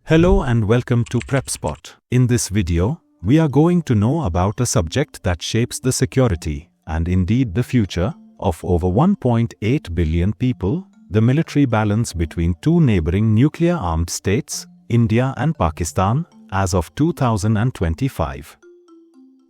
Hello and welcome to Prepspot. In this video, we are going to know about a subject that shapes the security, and indeed the future, of over 1.8 billion people, the military balance between two neighboring nuclear-armed states, India and Pakistan, as of 2025.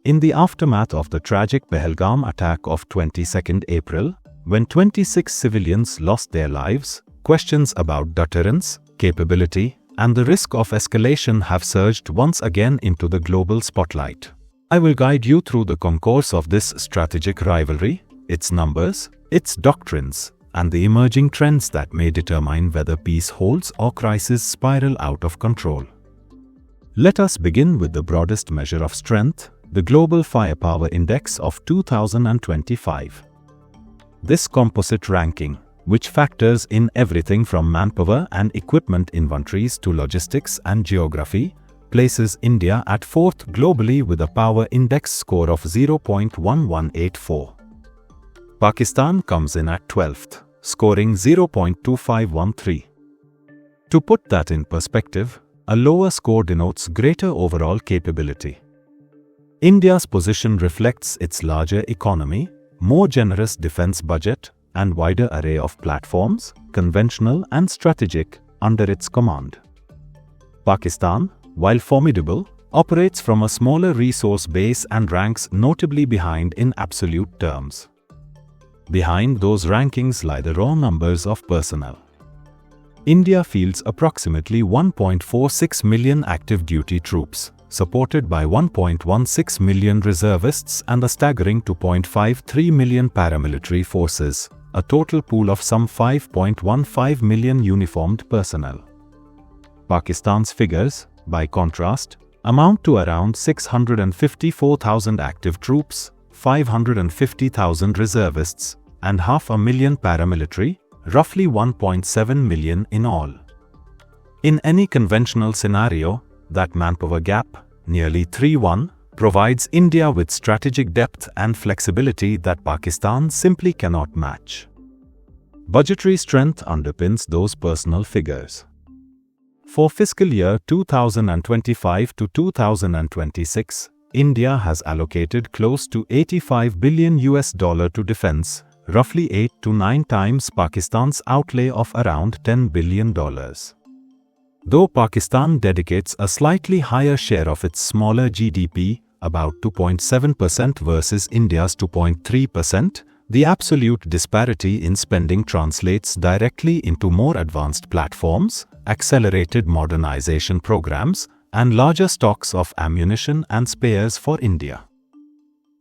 In the aftermath of the tragic Pahalgam attack of 22nd April, when 26 civilians lost their lives, questions about deterrence, capability, and the risk of escalation have surged once again into the global spotlight. I will guide you through the concourse of this strategic rivalry, its numbers, its doctrines, and the emerging trends that may determine whether peace holds or crises spiral out of control. Let us begin with the broadest measure of strength, the Global Firepower Index of 2025. This composite ranking, which factors in everything from manpower and equipment inventories to logistics and geography, places India at 4th globally with a power index score of 0.1184. Pakistan comes in at 12th, scoring 0.2513. To put that in perspective, a lower score denotes greater overall capability. India's position reflects its larger economy, more generous defense budget, and wider array of platforms, conventional and strategic, under its command. Pakistan, while formidable, operates from a smaller resource base and ranks notably behind in absolute terms. Behind those rankings lie the raw numbers of personnel. India fields approximately 1.46 million active duty troops, supported by 1.16 million reservists and a staggering 2.53 million paramilitary forces, a total pool of some 5.15 million uniformed personnel. Pakistan's figures, by contrast, amount to around 654,000 active troops, 550,000 reservists, and 500,000 paramilitary, roughly 1.7 million in all. In any conventional scenario, that manpower gap, nearly 3:1, provides India with strategic depth and flexibility that Pakistan simply cannot match. Budgetary strength underpins those personnel figures. For fiscal year 2025 to 2026, India has allocated close to $85 billion to defense, roughly 8 to 9 times Pakistan's outlay of around $10 billion. Though Pakistan dedicates a slightly higher share of its smaller GDP, about 2.7% versus India's 2.3%, the absolute disparity in spending translates directly into more advanced platforms, accelerated modernization programs, and larger stocks of ammunition and spares for India.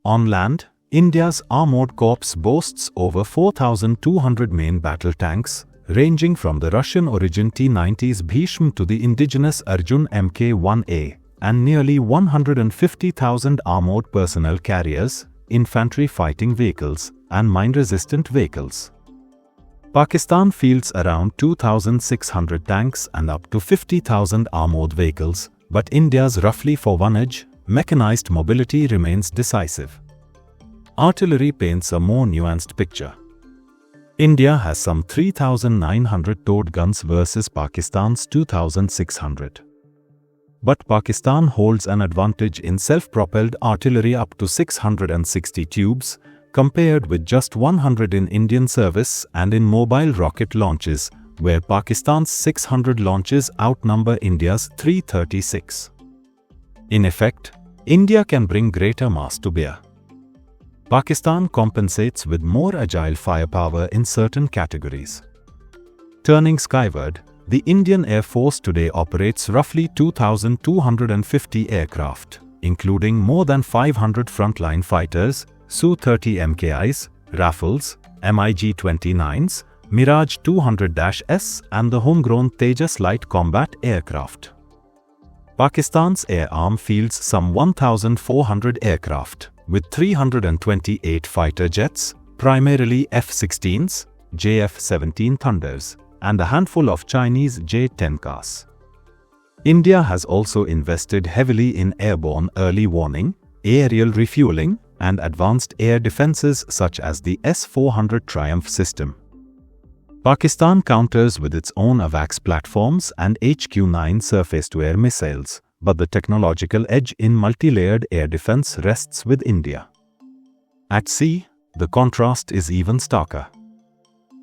On land, India's Armored Corps boasts over 4,200 main battle tanks, ranging from the Russian-origin T-90s Bhishma to the indigenous Arjun Mk-1A, and nearly 150,000 armored personnel carriers, infantry fighting vehicles, and mine-resistant vehicles. Pakistan fields around 2,600 tanks and up to 50,000 armored vehicles, but India's roughly 4-1 mechanized mobility remains decisive. Artillery paints a more nuanced picture. India has some 3,900 towed guns versus Pakistan's 2,600. But Pakistan holds an advantage in self-propelled artillery up to 660 tubes, compared with just 100 in Indian service, and in mobile rocket launches, where Pakistan's 600 launches outnumber India's 336. In effect, India can bring greater mass to bear. Pakistan compensates with more agile firepower in certain categories. Turning skyward, the Indian Air Force today operates roughly 2,250 aircraft, including more than 500 frontline fighters, Su-30 MKIs, Rafales, MiG-29s, Mirage 200-S, and the homegrown Tejas light combat aircraft. Pakistan's air arm fields some 1,400 aircraft, with 328 fighter jets, primarily F-16s, JF-17 Thunders, and a handful of Chinese J-10Ks. India has also invested heavily in airborne early warning, aerial refueling, and advanced air defenses such as the S-400 Triumph system. Pakistan counters with its own AWACS platforms and HQ-9 surface-to-air missiles, but the technological edge in multi-layered air defense rests with India. At sea, the contrast is even starker.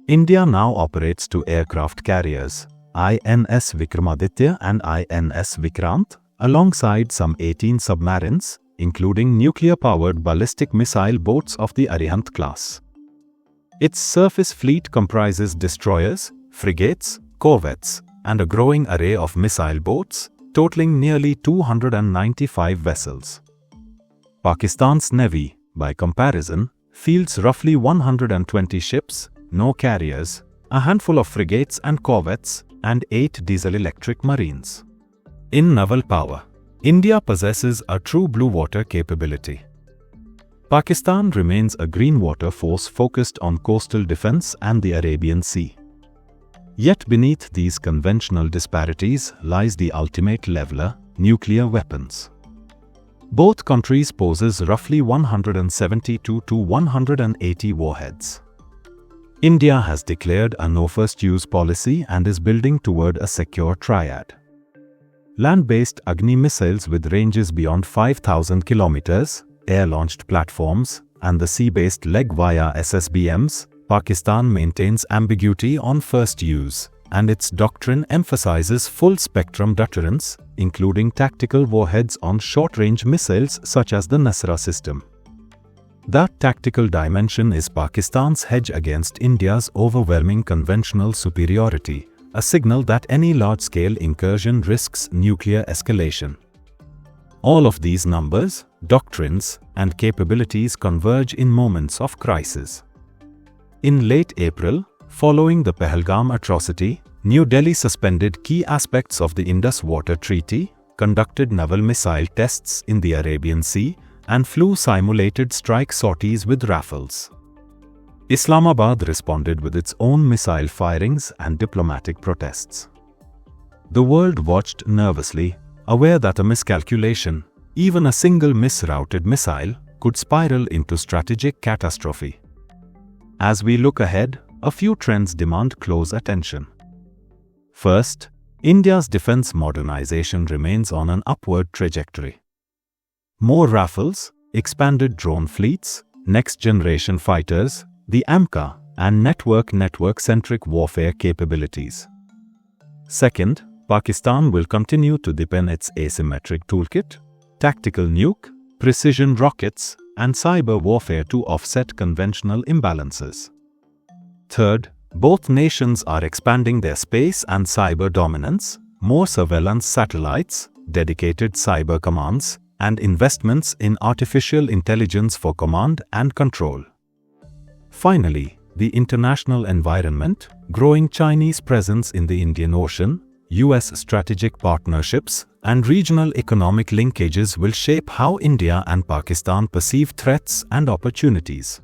India now operates two aircraft carriers, INS Vikramaditya and INS Vikrant, alongside some 18 submarines, including nuclear-powered ballistic missile boats of the Arihant class. Its surface fleet comprises destroyers, frigates, corvettes, and a growing array of missile boats, totaling nearly 295 vessels. Pakistan's navy, by comparison, fields roughly 120 ships, no carriers, a handful of frigates and corvettes, and 8 diesel-electric marines. In naval power, India possesses a true blue water capability. Pakistan remains a green water force focused on coastal defense and the Arabian Sea. Yet beneath these conventional disparities lies the ultimate leveler, nuclear weapons. Both countries possess roughly 172 to 180 warheads. India has declared a no-first-use policy and is building toward a secure triad. Land-based Agni missiles with ranges beyond 5,000 kilometers, air-launched platforms, and the sea-based leg via SSBMs, Pakistan maintains ambiguity on first use, and its doctrine emphasizes full-spectrum deterrence, including tactical warheads on short-range missiles such as the Nasra system. That tactical dimension is Pakistan's hedge against India's overwhelming conventional superiority, a signal that any large-scale incursion risks nuclear escalation. All of these numbers, doctrines, and capabilities converge in moments of crisis. In late April, following the Pahalgam atrocity, New Delhi suspended key aspects of the Indus Water Treaty, conducted naval missile tests in the Arabian Sea, and flew simulated strike sorties with Rafales. Islamabad responded with its own missile firings and diplomatic protests. The world watched nervously, aware that a miscalculation, even a single misrouted missile, could spiral into strategic catastrophe. As we look ahead, a few trends demand close attention. First, India's defense modernization remains on an upward trajectory. More Rafales, expanded drone fleets, next-generation fighters, the AMCA, and network-centric warfare capabilities. Second, Pakistan will continue to deepen its asymmetric toolkit, tactical nuke, precision rockets, and cyber warfare to offset conventional imbalances. Third, both nations are expanding their space and cyber dominance, more surveillance satellites, dedicated cyber commands, and investments in artificial intelligence for command and control. Finally, the international environment, growing Chinese presence in the Indian Ocean, US strategic partnerships, and regional economic linkages will shape how India and Pakistan perceive threats and opportunities.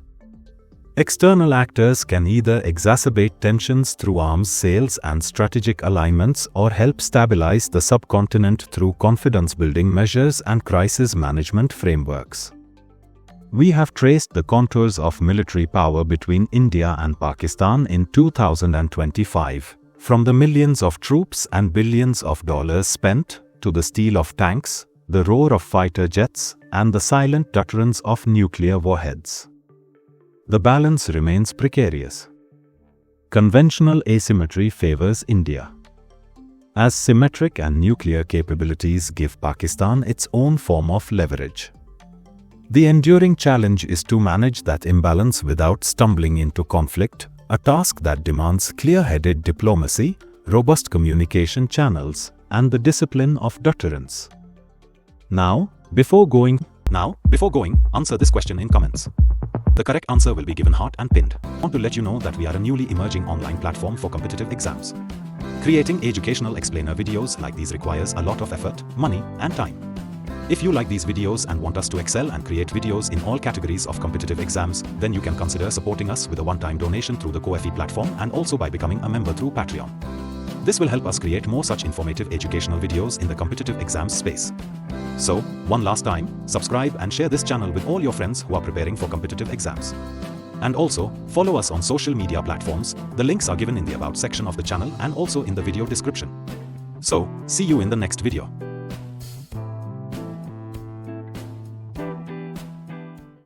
External actors can either exacerbate tensions through arms sales and strategic alignments or help stabilize the subcontinent through confidence-building measures and crisis management frameworks. We have traced the contours of military power between India and Pakistan in 2025, from the millions of troops and billions of dollars spent, to the steel of tanks, the roar of fighter jets, and the silent deterrence of nuclear warheads. The balance remains precarious. Conventional asymmetry favors India, as symmetric and nuclear capabilities give Pakistan its own form of leverage. The enduring challenge is to manage that imbalance without stumbling into conflict, a task that demands clear-headed diplomacy, robust communication channels, and the discipline of deterrence. Now, before going, answer this question in comments. The correct answer will be given hot and pinned. I want to let you know that we are a newly emerging online platform for competitive exams. Creating educational explainer videos like these requires a lot of effort, money, and time. If you like these videos and want us to excel and create videos in all categories of competitive exams, then you can consider supporting us with a one-time donation through the CoFE platform and also by becoming a member through Patreon. This will help us create more such informative educational videos in the competitive exams space. So, one last time, subscribe and share this channel with all your friends who are preparing for competitive exams. And also, follow us on social media platforms. The links are given in the About section of the channel and also in the video description. So, see you in the next video.